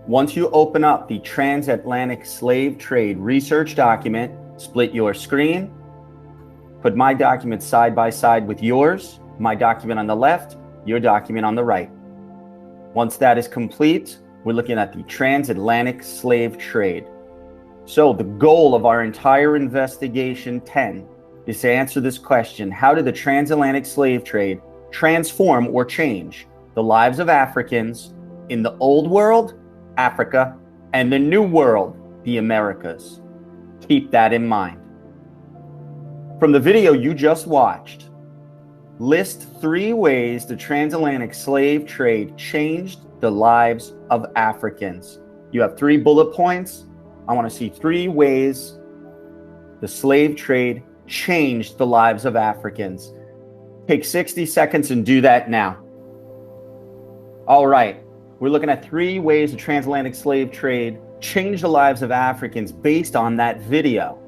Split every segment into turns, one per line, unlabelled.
Once you open up the Transatlantic Slave Trade research document, split your screen, put my document side by side with yours, my document on the left, your document on the right. Once that is complete, we're looking at the transatlantic slave trade. So the goal of our entire investigation 10 is to answer this question: how did the transatlantic slave trade transform or change the lives of Africans in the old world, Africa, and the new world, the Americas? Keep that in mind. From the video you just watched, list 3 ways the transatlantic slave trade changed the lives of Africans. You have 3 bullet points. I want to see 3 ways the slave trade changed the lives of Africans. Take 60 seconds and do that now. All right, we're looking at 3 ways the transatlantic slave trade changed the lives of Africans based on that video.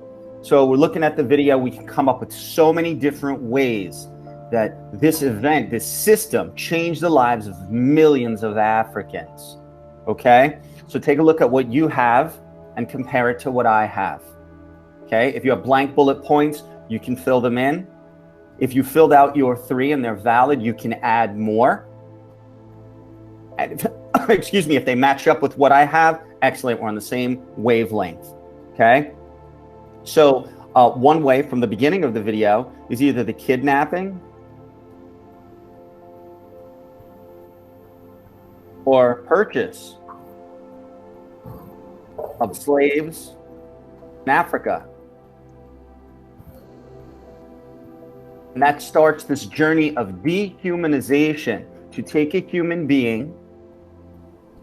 So we're looking at the video, we can come up with so many different ways that this event, this system, changed the lives of millions of Africans. Okay, so take a look at what you have and compare it to what I have. Okay, if you have blank bullet points, you can fill them in. If you filled out your 3 and they're valid, you can add more. And excuse me, if they match up with what I have, excellent, we're on the same wavelength. Okay, so one way from the beginning of the video is either the kidnapping or purchase of slaves in Africa. And that starts this journey of dehumanization, to take a human being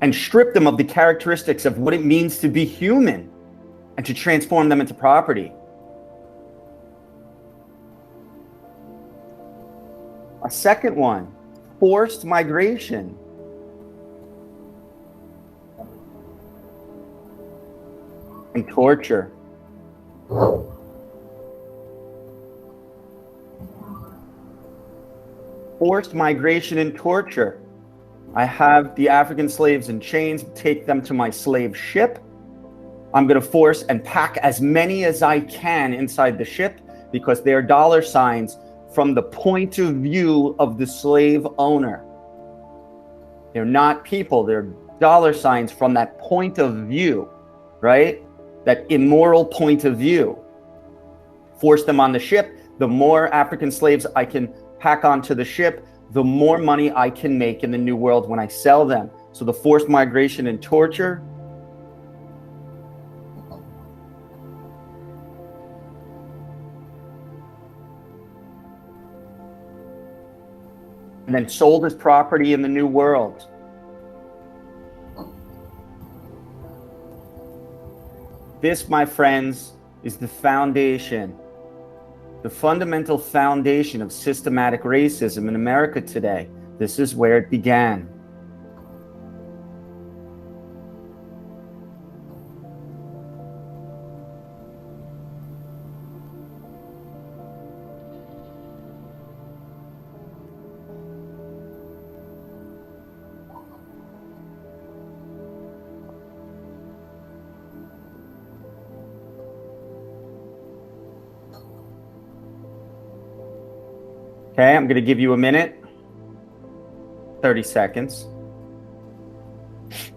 and strip them of the characteristics of what it means to be human and to transform them into property. A second one, forced migration. And torture. Forced migration and torture. I have the African slaves in chains, take them to my slave ship. I'm going to force and pack as many as I can inside the ship because they are dollar signs from the point of view of the slave owner. They're not people, they're dollar signs from that point of view, right? That immoral point of view. Force them on the ship. The more African slaves I can pack onto the ship, the more money I can make in the new world when I sell them. So the forced migration and torture. And then sold as property in the new world. This, my friends, is the foundation, the fundamental foundation of systematic racism in America today. This is where it began. Okay, I'm going to give you a minute, 30 seconds.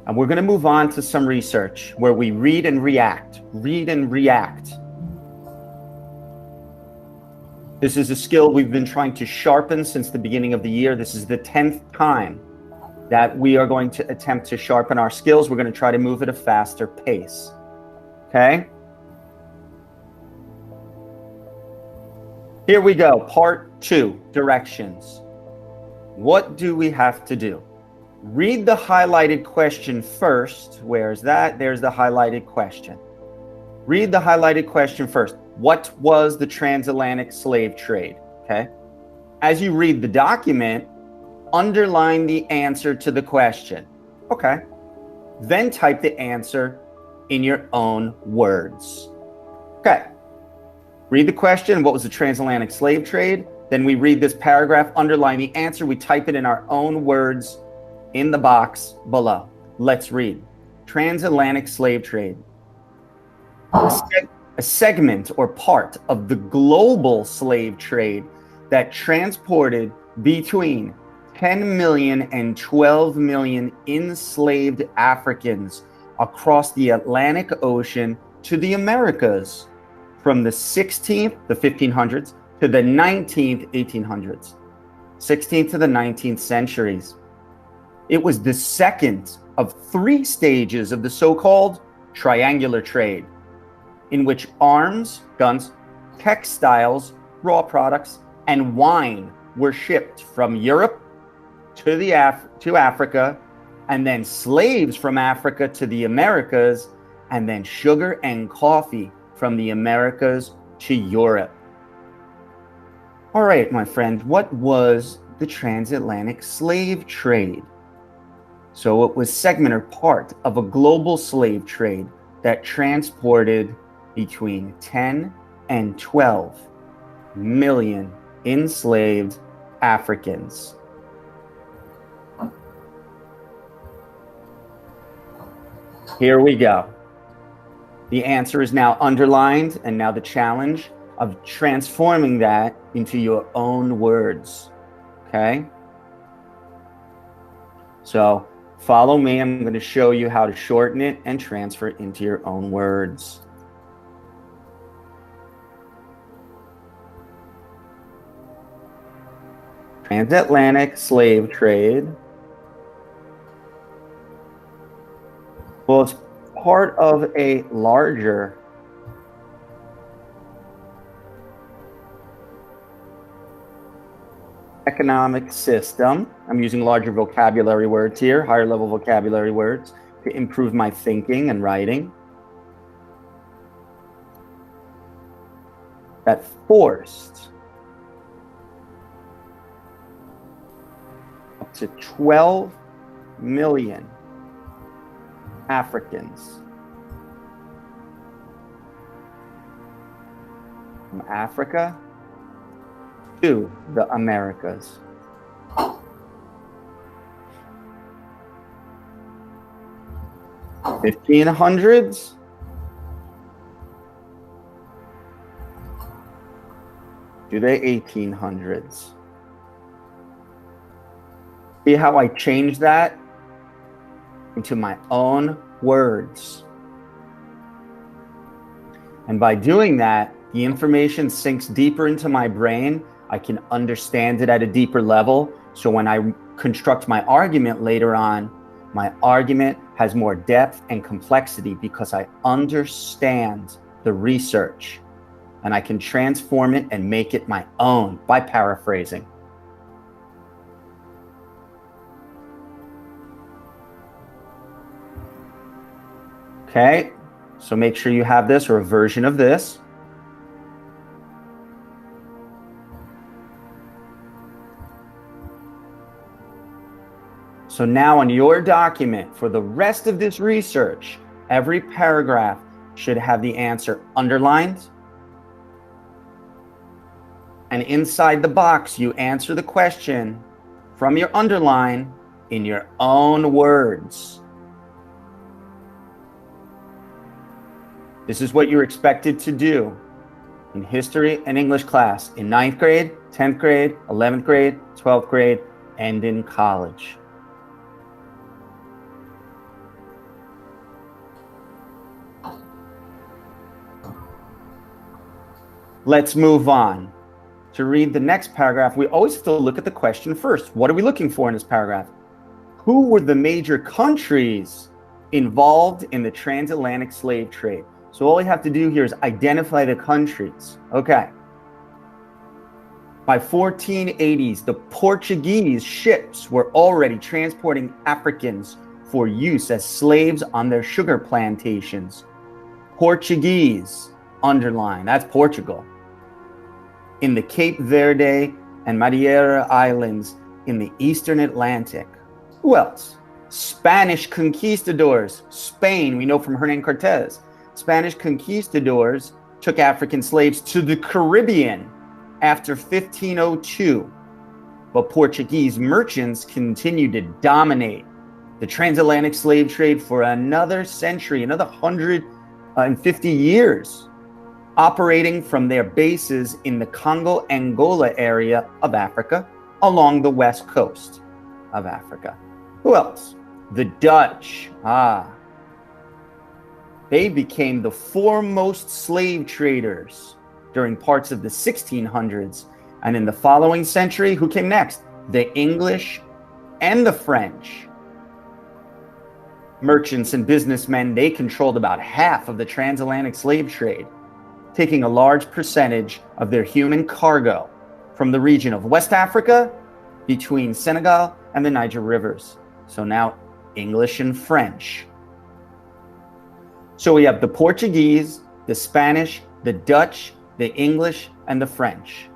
And we're going to move on to some research where we read and react. Read and react. This is a skill we've been trying to sharpen since the beginning of the year. This is the 10th time that we are going to attempt to sharpen our skills. We're going to try to move at a faster pace. Okay? Here we go, part 2, directions. What do we have to do? Read the highlighted question first. Where's that? There's the highlighted question. Read the highlighted question first. What was the transatlantic slave trade? Okay. As you read the document, underline the answer to the question. Okay. Then type the answer in your own words. Okay. Read the question, what was the transatlantic slave trade? Then we read this paragraph, underline the answer, we type it in our own words in the box below. Let's read. transatlantic slave trade. A segment or part of the global slave trade that transported between 10 million and 12 million enslaved Africans across the Atlantic Ocean to the Americas from the 16th, the 1500s, to the 19th, 1800s, 16th to the 19th centuries. It was the second of 3 stages of the so-called triangular trade, in which arms, guns, textiles, raw products, and wine were shipped from Europe to Africa, and then slaves from Africa to the Americas, and then sugar and coffee from the Americas to Europe. All right, my friend, what was the transatlantic slave trade? So it was segment or part of a global slave trade that transported between 10 and 12 million enslaved Africans. Here we go. The answer is now underlined, and now the challenge of transforming that into your own words. Okay? So follow me. I'm going to show you how to shorten it and transfer it into your own words. Transatlantic slave trade. Well, it's part of a larger economic system. I'm using larger vocabulary words here, higher level vocabulary words, to improve my thinking and writing. That forced up to 12 million Africans from Africa to the Americas. The 1500s to the 1800s. See how I changed that into my own words. And by doing that, the information sinks deeper into my brain. I can understand it at a deeper level. So when I construct my argument later on, my argument has more depth and complexity because I understand the research, and I can transform it and make it my own by paraphrasing. Okay, so make sure you have this or a version of this. So now on your document, for the rest of this research, every paragraph should have the answer underlined. And inside the box, you answer the question from your underline in your own words. This is what you're expected to do in history and English class in 9th grade, 10th grade, 11th grade, 12th grade, and in college. Let's move on. To read the next paragraph, we always have to look at the question first. What are we looking for in this paragraph? Who were the major countries involved in the transatlantic slave trade? So all we have to do here is identify the countries. Okay. By 1480s, the Portuguese ships were already transporting Africans for use as slaves on their sugar plantations. Portuguese, underline, that's Portugal. In the Cape Verde and Madeira Islands in the Eastern Atlantic. Who else? Spanish conquistadors. Spain, we know from Hernan Cortez. Spanish conquistadors took African slaves to the Caribbean after 1502. But Portuguese merchants continued to dominate the transatlantic slave trade for another century, another 150 years, operating from their bases in the Congo-Angola area of Africa along the west coast of Africa. Who else? The Dutch. They became the foremost slave traders during parts of the 1600s. And in the following century, who came next? The English and the French. Merchants and businessmen, they controlled about half of the transatlantic slave trade, taking a large percentage of their human cargo from the region of West Africa between Senegal and the Niger rivers. So now English and French. So we have the Portuguese, the Spanish, the Dutch, the English, and the French.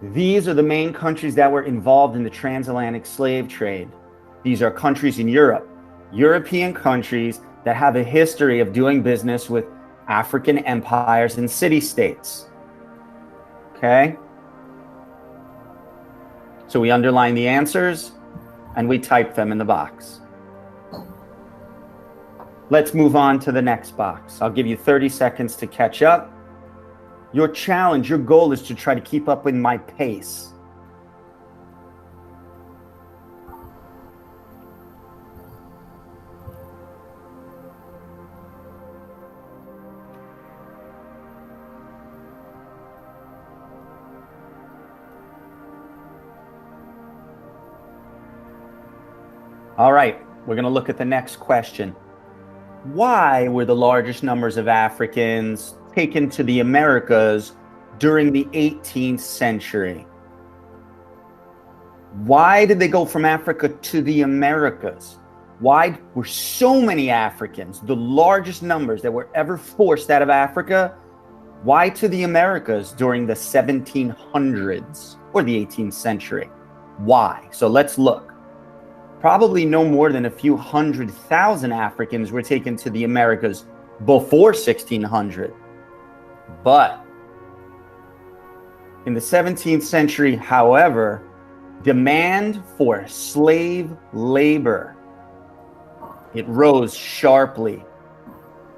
These are the main countries that were involved in the transatlantic slave trade. These are countries in Europe, European countries that have a history of doing business with African empires and city-states. Okay? So we underline the answers and we type them in the box. Let's move on to the next box. I'll give you 30 seconds to catch up. Your challenge, your goal is to try to keep up with my pace. All right, we're going to look at the next question. Why were the largest numbers of Africans taken to the Americas during the 18th century? Why did they go from Africa to the Americas? Why were so many Africans, the largest numbers that were ever forced out of Africa, why to the Americas during the 1700s or the 18th century? Why? So let's look. Probably no more than a few 100,000 Africans were taken to the Americas before 1600. But in the 17th century, however, demand for slave labor, it rose sharply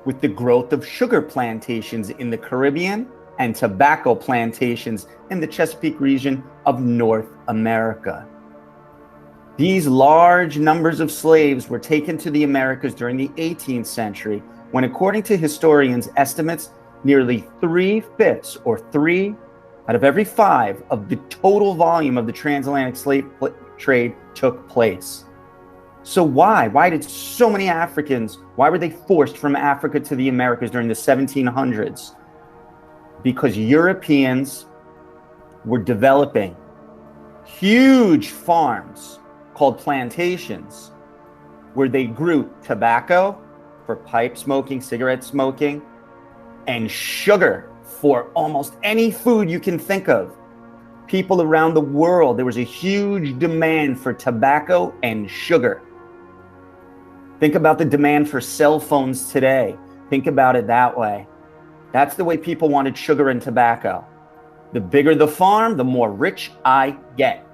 with the growth of sugar plantations in the Caribbean and tobacco plantations in the Chesapeake region of North America. These large numbers of slaves were taken to the Americas during the 18th century, when, according to historians' estimates, nearly 3/5 or 3 out of every 5 of the total volume of the transatlantic slave trade took place. So why? Why did so many Africans, why were they forced from Africa to the Americas during the 1700s? Because Europeans were developing huge farms called plantations, where they grew tobacco for pipe smoking, cigarette smoking, and sugar for almost any food you can think of. People around the world, there was a huge demand for tobacco and sugar. Think about the demand for cell phones today. Think about it that way. That's the way people wanted sugar and tobacco. The bigger the farm, the more rich I get.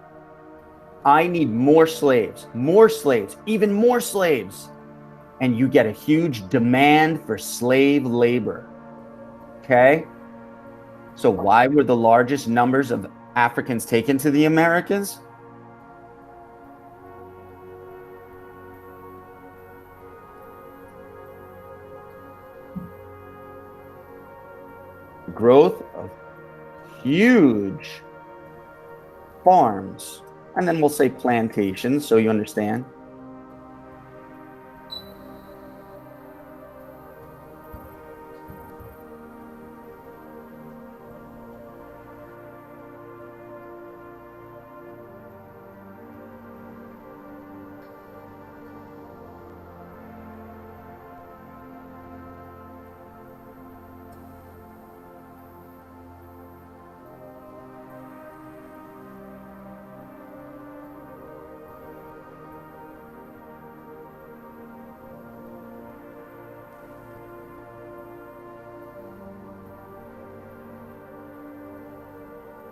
I need more slaves, even more slaves. And you get a huge demand for slave labor. Okay? So why were the largest numbers of Africans taken to the Americas? Growth of huge farms. And then we'll say plantations, so you understand.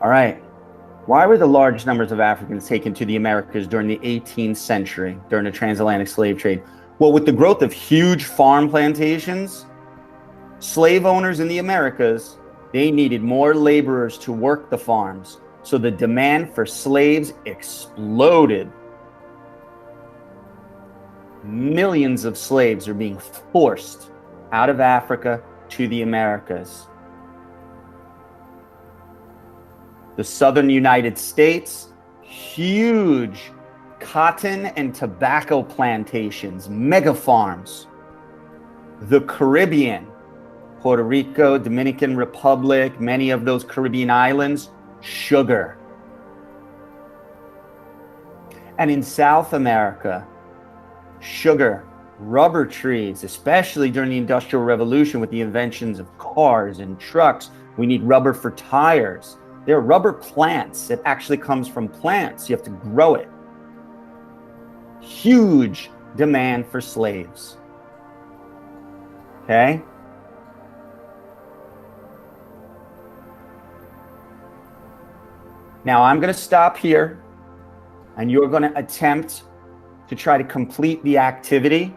All right. Why were the large numbers of Africans taken to the Americas during the 18th century, during the transatlantic slave trade? Well, with the growth of huge farm plantations, slave owners in the Americas, they needed more laborers to work the farms. So the demand for slaves exploded. Millions of slaves are being forced out of Africa to the Americas. The southern United States, huge cotton and tobacco plantations, mega farms. The Caribbean, Puerto Rico, Dominican Republic, many of those Caribbean islands, sugar. And in South America, sugar, rubber trees, especially during the Industrial Revolution with the inventions of cars and trucks. We need rubber for tires. There are rubber plants. It actually comes from plants. You have to grow it. Huge demand for slaves. Okay? Now I'm going to stop here, and you're going to attempt to try to complete the activity.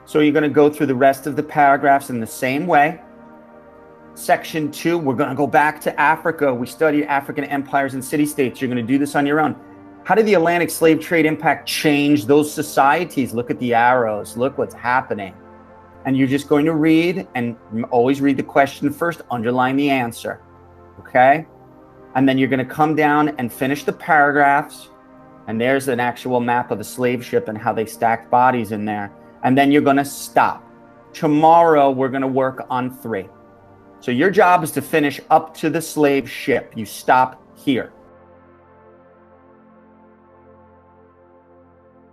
So you're going to go through the rest of the paragraphs in the same way. Section 2, we're going to go back to Africa. We studied African empires and city-states. You're going to do this on your own. How did the Atlantic slave trade impact change those societies? Look at the arrows. Look what's happening. And you're just going to read, and always read the question first, underline the answer. Okay? And then you're going to come down and finish the paragraphs. And there's an actual map of a slave ship and how they stacked bodies in there. And then you're going to stop. Tomorrow, we're going to work on 3. So your job is to finish up to the slave ship. You stop here.